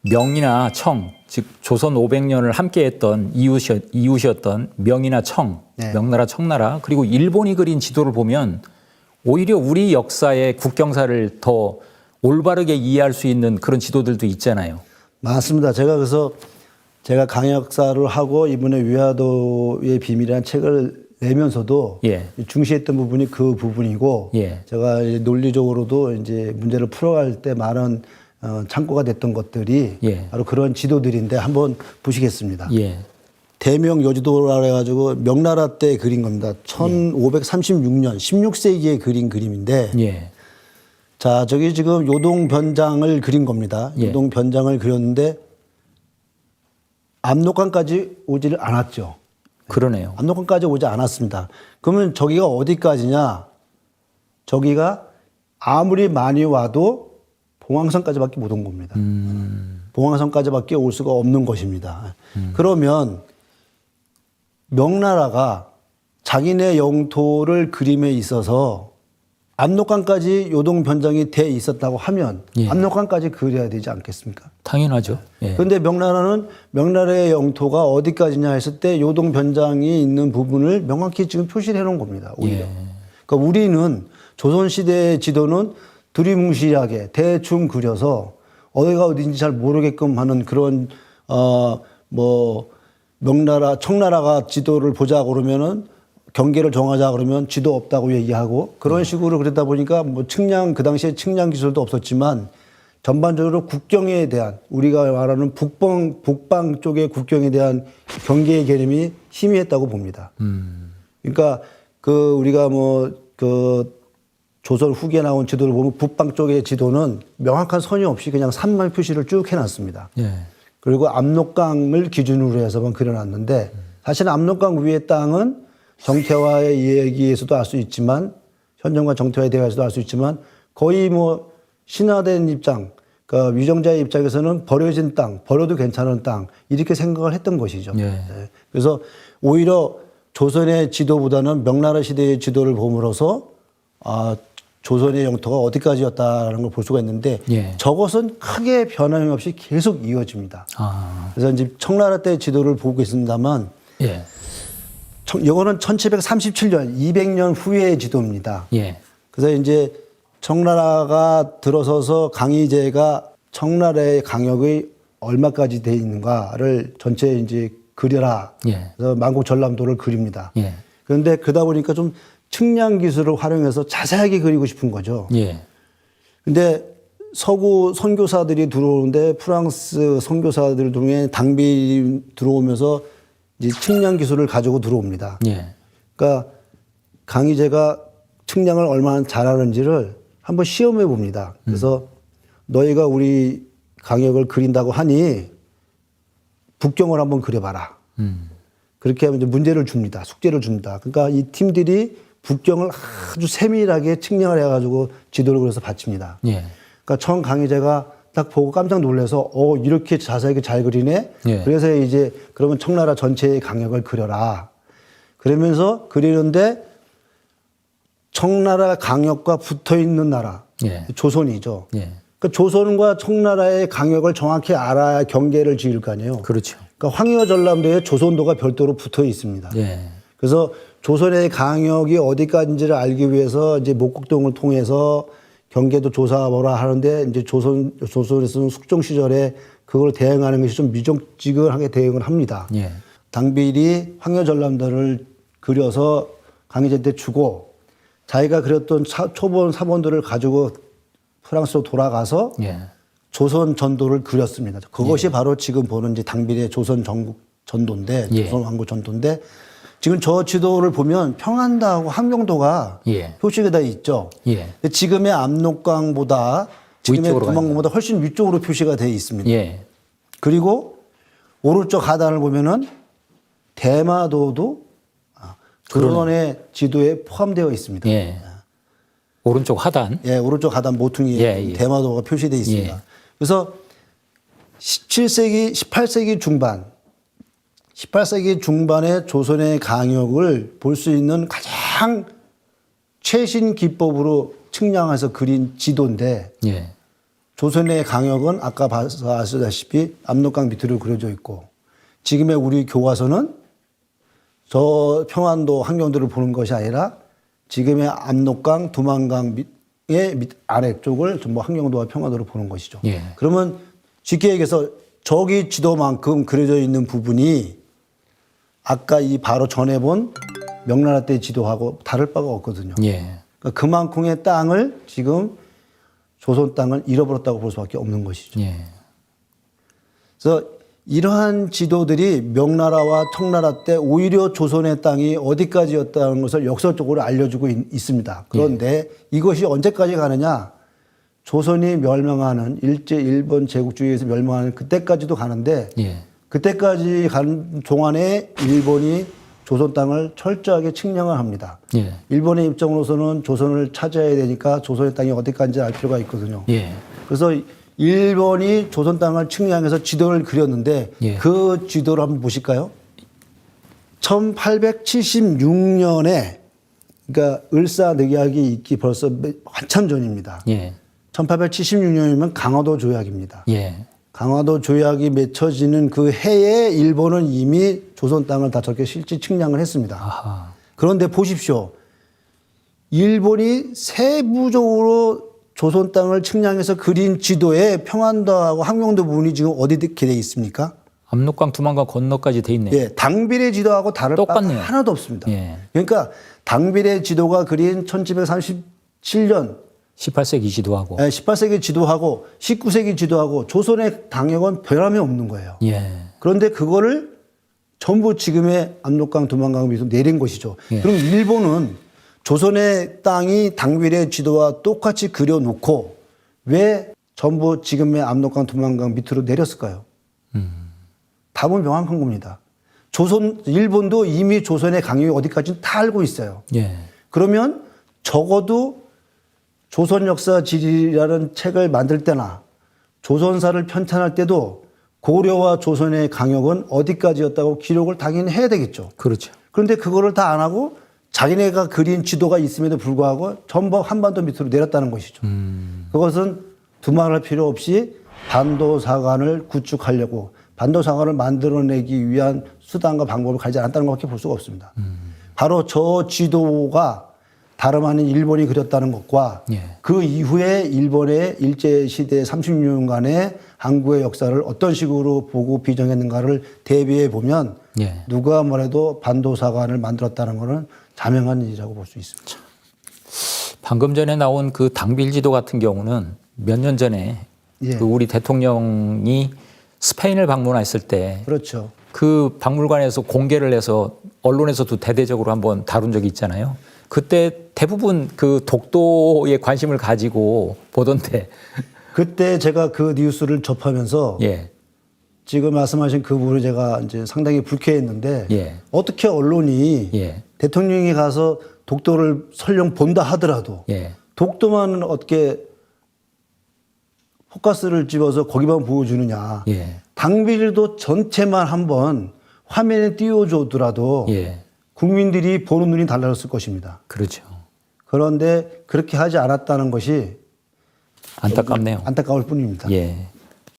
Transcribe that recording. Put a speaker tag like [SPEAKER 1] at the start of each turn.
[SPEAKER 1] 명이나 청, 즉 조선 500년을 함께했던 이웃이었던 명이나 청,
[SPEAKER 2] 네.
[SPEAKER 1] 명나라, 청나라, 그리고 일본이 그린 지도를 보면 오히려 우리 역사의 국경사를 더 올바르게 이해할 수 있는 그런 지도들도 있잖아요.
[SPEAKER 2] 맞습니다. 제가 강역사를 하고 이번에 위화도의 비밀이라는 책을 내면서도
[SPEAKER 1] 예.
[SPEAKER 2] 중시했던 부분이 그 부분이고
[SPEAKER 1] 예.
[SPEAKER 2] 제가 논리적으로도 이제 문제를 풀어갈 때 많은 참고가 됐던 것들이
[SPEAKER 1] 예.
[SPEAKER 2] 바로 그런 지도들인데 한번 보시겠습니다.
[SPEAKER 1] 예.
[SPEAKER 2] 대명 여지도라 해가지고 명나라 때 그린 겁니다. 1536년 16세기에 그린 그림인데
[SPEAKER 1] 예.
[SPEAKER 2] 자, 저기 지금 요동변장을 그린 겁니다.
[SPEAKER 1] 예.
[SPEAKER 2] 요동변장을 그렸는데 압록강까지 오지를 않았죠.
[SPEAKER 1] 그러네요.
[SPEAKER 2] 압록강까지 오지 않았습니다. 그러면 저기가 어디까지냐? 저기가 아무리 많이 와도 봉황성까지밖에 못 온 겁니다. 봉황성까지밖에 올 수가 없는 것입니다. 그러면 명나라가 자기네 영토를 그림에 있어서 압록강까지 요동변장이 돼 있었다고 하면
[SPEAKER 1] 예.
[SPEAKER 2] 압록강까지 그려야 되지 않겠습니까?
[SPEAKER 1] 당연하죠. 예.
[SPEAKER 2] 그런데 명나라는 명나라의 영토가 어디까지냐 했을 때 요동변장이 있는 부분을 명확히 지금 표시를 해놓은 겁니다. 오히려.
[SPEAKER 1] 예.
[SPEAKER 2] 그러니까 우리는 조선시대의 지도는 두리뭉실하게 대충 그려서 어디가 어딘지 잘 모르게끔 하는 그런 명나라, 청나라가 지도를 보자 그러면은 경계를 정하자 그러면 지도 없다고 얘기하고 그런 식으로 그러다 보니까 뭐 그 당시에 측량 기술도 없었지만 전반적으로 국경에 대한 우리가 말하는 북방 쪽의 국경에 대한 경계의 개념이 희미했다고 봅니다. 그러니까 우리가 조선 후기에 나온 지도를 보면 북방 쪽의 지도는 명확한 선이 없이 그냥 산만 표시를 쭉 해놨습니다.
[SPEAKER 1] 예.
[SPEAKER 2] 그리고 압록강을 기준으로 해서만 그려놨는데 사실은 압록강 위의 땅은 정태화의 이야기에서도 알 수 있지만 현정과 정태화의 대화에서도 알 수 있지만 거의 신화된 입장, 그러니까 위정자의 입장에서는 버려진 땅, 버려도 괜찮은 땅 이렇게 생각을 했던 것이죠.
[SPEAKER 1] 예.
[SPEAKER 2] 네. 그래서 오히려 조선의 지도보다는 명나라 시대의 지도를 보므로서 조선의 영토가 어디까지였다라는 걸 볼 수가 있는데
[SPEAKER 1] 예.
[SPEAKER 2] 저것은 크게 변함이 없이 계속 이어집니다. 그래서 이제 청나라 때 지도를 보고 있습니다만
[SPEAKER 1] 예.
[SPEAKER 2] 이거는 1737년, 200년 후의 지도입니다.
[SPEAKER 1] 예.
[SPEAKER 2] 그래서 이제 청나라가 들어서서 강희제가 청나라의 강역이 얼마까지 돼 있는가를 전체 이제 그려라.
[SPEAKER 1] 예.
[SPEAKER 2] 그래서 만국 전람도를 그립니다.
[SPEAKER 1] 예.
[SPEAKER 2] 그런데 그러다 보니까 좀 측량 기술을 활용해서 자세하게 그리고 싶은 거죠.
[SPEAKER 1] 예.
[SPEAKER 2] 근데 서구 선교사들이 들어오는데 프랑스 선교사들 중에 당비 들어오면서 이제 측량 기술을 가지고 들어옵니다.
[SPEAKER 1] 예.
[SPEAKER 2] 그러니까 강희제가 측량을 얼마나 잘하는지를 한번 시험해 봅니다. 그래서 너희가 우리 강역을 그린다고 하니 북경을 한번 그려봐라. 그렇게 하면 이제 문제를 줍니다. 숙제를 줍니다. 그러니까 이 팀들이 북경을 아주 세밀하게 측량을 해가지고 지도를 그려서 바칩니다.
[SPEAKER 1] 예.
[SPEAKER 2] 그러니까 처음 강희제가 딱 보고 깜짝 놀라서 이렇게 자세하게 잘 그리네.
[SPEAKER 1] 예.
[SPEAKER 2] 그래서 이제 그러면 청나라 전체의 강역을 그려라. 그러면서 그리는데 청나라 강역과 붙어 있는 나라
[SPEAKER 1] 예.
[SPEAKER 2] 조선이죠.
[SPEAKER 1] 예.
[SPEAKER 2] 그러니까 조선과 청나라의 강역을 정확히 알아야 경계를 지을 거 아니에요.
[SPEAKER 1] 그렇죠.
[SPEAKER 2] 그러니까 황해와 전람도에 조선도가 별도로 붙어 있습니다.
[SPEAKER 1] 예.
[SPEAKER 2] 그래서 조선의 강역이 어디까지인지를 알기 위해서 이제 목곡동을 통해서 경계도 조사하라 하는데 이제 조선에서는 숙종 시절에 그걸 대응하는 것이 좀 미적지근하게 대응을 합니다.
[SPEAKER 1] 예.
[SPEAKER 2] 당비리 황해 전람도를 그려서 강희제한테 주고 자기가 그렸던 초본 사본들을 가지고 프랑스로 돌아가서
[SPEAKER 1] 예.
[SPEAKER 2] 조선 전도를 그렸습니다. 그것이 바로 지금 보는 이제 당비리의 조선 전국 전도인데,
[SPEAKER 1] 예.
[SPEAKER 2] 조선 왕국 전도인데, 지금 저 지도를 보면 평안도하고 함경도가
[SPEAKER 1] 예.
[SPEAKER 2] 표시가 돼 있죠.
[SPEAKER 1] 예.
[SPEAKER 2] 근데 지금의 압록강보다 지금의
[SPEAKER 1] 위쪽으로
[SPEAKER 2] 금왕봉보다 훨씬 위쪽으로 표시가 돼 있습니다.
[SPEAKER 1] 예.
[SPEAKER 2] 그리고 오른쪽 하단을 보면은 대마도도 조선의 지도에 포함되어 있습니다.
[SPEAKER 1] 예. 오른쪽 하단.
[SPEAKER 2] 예, 오른쪽 하단 모퉁이에
[SPEAKER 1] 예, 예.
[SPEAKER 2] 대마도가 표시되어 있습니다.
[SPEAKER 1] 예.
[SPEAKER 2] 그래서 18세기 중반의 조선의 강역을 볼 수 있는 가장 최신 기법으로 측량해서 그린 지도인데
[SPEAKER 1] 예.
[SPEAKER 2] 조선의 강역은 아까 봐서 아시다시피 압록강 밑으로 그려져 있고 지금의 우리 교과서는 저 평안도 환경도를 보는 것이 아니라 지금의 압록강, 두만강의 아래쪽을 전부 환경도와 평안도를 보는 것이죠.
[SPEAKER 1] 예.
[SPEAKER 2] 그러면 쉽게 얘기해서 저기 지도만큼 그려져 있는 부분이 아까 이 바로 전에 본 명나라 때 지도하고 다를 바가 없거든요.
[SPEAKER 1] 예.
[SPEAKER 2] 그러니까 그만큼의 땅을 지금 조선 땅을 잃어버렸다고 볼 수밖에 없는 것이죠.
[SPEAKER 1] 예.
[SPEAKER 2] 그래서 이러한 지도들이 명나라와 청나라 때 오히려 조선의 땅이 어디까지였다는 것을 역설적으로 알려주고 있습니다. 그런데 이것이 언제까지 가느냐? 조선이 멸망하는 일본 제국주의에서 멸망하는 그때까지도 가는데
[SPEAKER 1] 예.
[SPEAKER 2] 그때까지 가는 동안에 일본이 조선 땅을 철저하게 측량을 합니다.
[SPEAKER 1] 예.
[SPEAKER 2] 일본의 입장으로서는 조선을 찾아야 되니까 조선의 땅이 어디까지 알 필요가 있거든요.
[SPEAKER 1] 예.
[SPEAKER 2] 그래서 일본이 조선 땅을 측량해서 지도를 그렸는데
[SPEAKER 1] 예.
[SPEAKER 2] 그 지도를 한번 보실까요? 1876년에 그러니까 을사늑약이 있기 벌써 한참 전입니다.
[SPEAKER 1] 예.
[SPEAKER 2] 1876년이면 강화도 조약입니다.
[SPEAKER 1] 예.
[SPEAKER 2] 강화도 조약이 맺혀지는 그 해에 일본은 이미 조선 땅을 다 저렇게 실제 측량을 했습니다.
[SPEAKER 1] 아하.
[SPEAKER 2] 그런데 보십시오. 일본이 세부적으로 조선 땅을 측량해서 그린 지도에 평안도하고 함경도 부분이 지금 어디 이렇게 돼 있습니까?
[SPEAKER 1] 압록강, 두만강 건너까지 돼 있네요.
[SPEAKER 2] 예, 당빌의 지도하고 다를 바가
[SPEAKER 1] 똑같네요.
[SPEAKER 2] 하나도 없습니다.
[SPEAKER 1] 예.
[SPEAKER 2] 그러니까 당빌의 지도가 그린 1737년
[SPEAKER 1] 18세기 지도하고.
[SPEAKER 2] 18세기 지도하고 19세기 지도하고 조선의 당역은 변함이 없는 거예요.
[SPEAKER 1] 예.
[SPEAKER 2] 그런데 그거를 전부 지금의 압록강, 두만강 밑으로 내린 것이죠.
[SPEAKER 1] 예.
[SPEAKER 2] 그럼 일본은 조선의 땅이 당빌의 지도와 똑같이 그려놓고 왜 전부 지금의 압록강, 두만강 밑으로 내렸을까요? 답은 명확한 겁니다. 일본도 이미 조선의 강역이 어디까지는 다 알고 있어요.
[SPEAKER 1] 예.
[SPEAKER 2] 그러면 적어도 조선 역사 지리라는 책을 만들 때나 조선사를 편찬할 때도 고려와 조선의 강역은 어디까지였다고 기록을 당연히 해야 되겠죠.
[SPEAKER 1] 그렇죠.
[SPEAKER 2] 그런데 그거를 다 안 하고 자기네가 그린 지도가 있음에도 불구하고 전부 한반도 밑으로 내렸다는 것이죠. 그것은 두말할 필요 없이 반도사관을 구축하려고 반도사관을 만들어내기 위한 수단과 방법을 가지지 않았다는 것밖에 볼 수가 없습니다. 바로 저 지도가 다름 아닌 일본이 그렸다는 것과
[SPEAKER 1] 예.
[SPEAKER 2] 그 이후에 일본의 일제시대 36년간의 한국의 역사를 어떤 식으로 보고 비정했는가를 대비해 보면
[SPEAKER 1] 예.
[SPEAKER 2] 누가 뭐래도 반도사관을 만들었다는 것은 자명한 일이라고 볼 수 있습니다.
[SPEAKER 1] 방금 전에 나온 그 당빌지도 같은 경우는 몇 년 전에
[SPEAKER 2] 예.
[SPEAKER 1] 그 우리 대통령이 스페인을 방문했을 때
[SPEAKER 2] 그렇죠.
[SPEAKER 1] 그 박물관에서 공개를 해서 언론에서도 대대적으로 한번 다룬 적이 있잖아요. 그때 대부분 그 독도에 관심을 가지고 보던데.
[SPEAKER 2] 그때 제가 그 뉴스를 접하면서
[SPEAKER 1] 예.
[SPEAKER 2] 지금 말씀하신 그 부분을 제가 이제 상당히 불쾌했는데
[SPEAKER 1] 예.
[SPEAKER 2] 어떻게 언론이
[SPEAKER 1] 예.
[SPEAKER 2] 대통령이 가서 독도를 설령 본다 하더라도
[SPEAKER 1] 예.
[SPEAKER 2] 독도만 어떻게 포커스를 집어서 거기만 보여주느냐.
[SPEAKER 1] 예.
[SPEAKER 2] 당빌도 전체만 한번 화면에 띄워줘더라도
[SPEAKER 1] 예.
[SPEAKER 2] 국민들이 보는 눈이 달라졌을 것입니다.
[SPEAKER 1] 그렇죠.
[SPEAKER 2] 그런데 그렇게 하지 않았다는 것이
[SPEAKER 1] 안타깝네요.
[SPEAKER 2] 안타까울 뿐입니다.
[SPEAKER 1] 예.